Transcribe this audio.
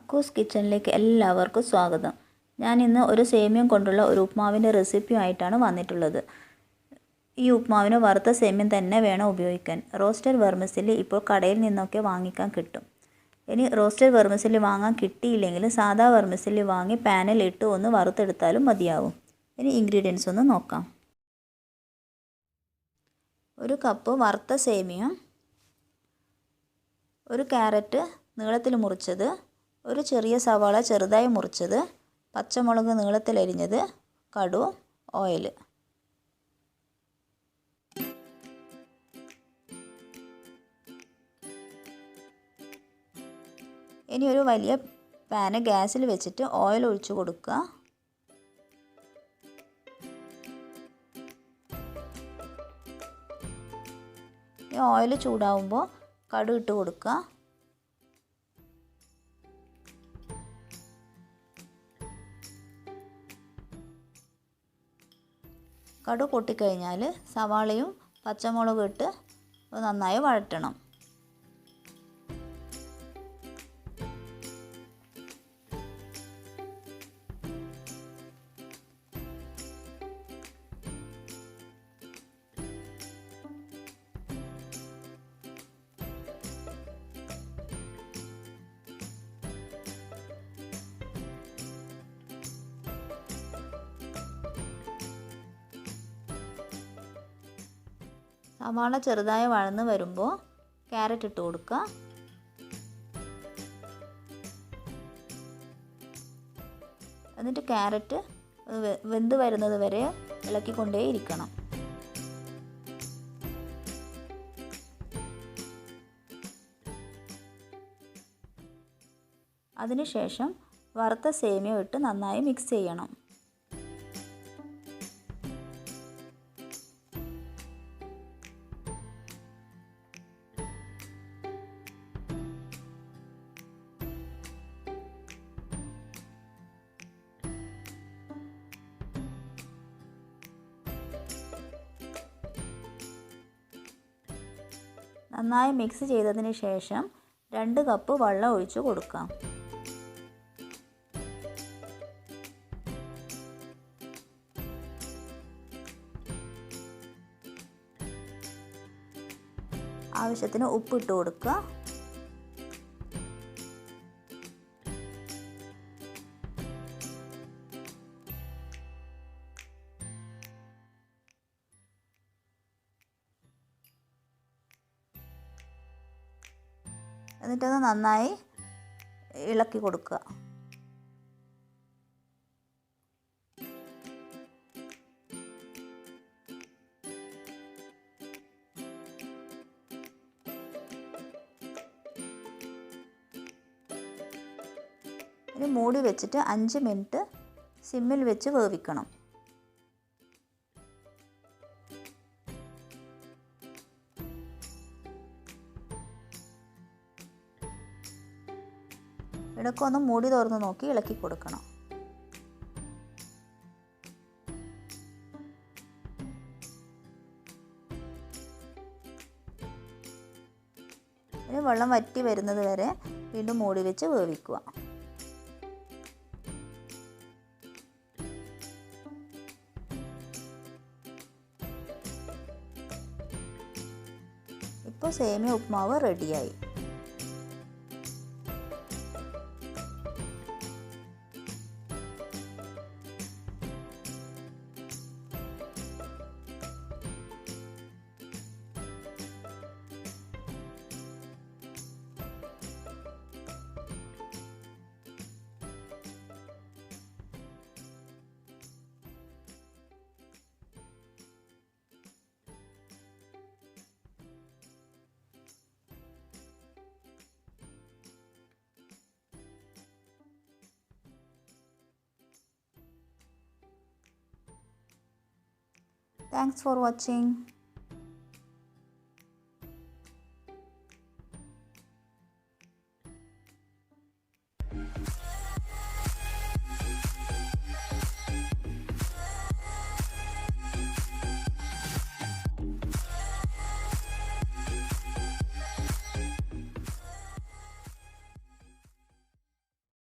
അക്കൂസ് കിച്ചണിലേക്ക് എല്ലാവർക്കും സ്വാഗതം. ഞാൻ ഇന്ന് ഒരു സേമിയം കൊണ്ടുള്ള ഒരു ഉപ്മാവിൻ്റെ റെസിപ്പിയുമായിട്ടാണ് വന്നിട്ടുള്ളത്. ഈ ഉപ്മാവിന് വറുത്ത സേമിയം തന്നെ വേണം ഉപയോഗിക്കാൻ. റോസ്റ്റഡ് വെർമിസെല്ലി ഇപ്പോൾ കടയിൽ നിന്നൊക്കെ വാങ്ങിക്കാൻ കിട്ടും. ഇനി റോസ്റ്റഡ് വെർമിസെല്ലി വാങ്ങാൻ കിട്ടിയില്ലെങ്കിൽ സാധാ വെർമിസെല്ലി വാങ്ങി പാനിൽ ഇട്ട് ഒന്ന് വറുത്തെടുത്താലും മതിയാവും. ഇനി ഇൻഗ്രീഡിയൻസ് ഒന്ന് നോക്കാം. 1 കപ്പ് വറുത്ത സേമിയം, 1 ക്യാരറ്റ് നീളത്തിൽ മുറിച്ചത്, ഒരു ചെറിയ സവാള ചെറുതായി മുറിച്ചത്, പച്ചമുളക് നീളത്തിലരിഞ്ഞത്, കടു, ഓയിൽ. ഇനി ഒരു വലിയ പാന് ഗ്യാസിൽ വെച്ചിട്ട് ഓയിൽ ഒഴിച്ചു കൊടുക്കുക. ഈ ഓയിൽ ചൂടാവുമ്പോൾ കടു ഇട്ട് കൊടുക്കുക. കടു പൊട്ടിക്കഴിഞ്ഞാൽ സവാളയും പച്ചമുളകും ഇട്ട് നന്നായി വഴറ്റണം. സവാള ചെറുതായി വഴന്ന് വരുമ്പോൾ ക്യാരറ്റ് ഇട്ട് കൊടുക്കുക. എന്നിട്ട് ക്യാരറ്റ് വെന്ത് വരുന്നത് വരെ ഇളക്കിക്കൊണ്ടേയിരിക്കണം. അതിനുശേഷം വറുത്ത സേമിയ ഇട്ട് നന്നായി മിക്സ് ചെയ്യണം. നന്നായി മിക്സ് ചെയ്തതിന് ശേഷം 2 കപ്പ് വെള്ളം ഒഴിച്ചു കൊടുക്കാം. ആവശ്യത്തിന് ഉപ്പ് ഇട്ട് കൊടുക്കുക. എന്നിട്ടത് നന്നായി ഇളക്കി കൊടുക്കുക. ഇനി മൂടി വെച്ചിട്ട് 5 മിനിറ്റ് സിമ്മിൽ വെച്ച് വേവിക്കണം. ഇടയ്ക്കൊന്ന് മൂടി തുറന്ന് നോക്കി ഇളക്കി കൊടുക്കണം. ഇനി വെള്ളം വറ്റി വരുന്നത് വരെ വീണ്ടും മൂടി വെച്ച് വേവിക്കുക. ഇപ്പോൾ സേമിയ ഉപ്മാവ് റെഡിയായി. Thanks for watching.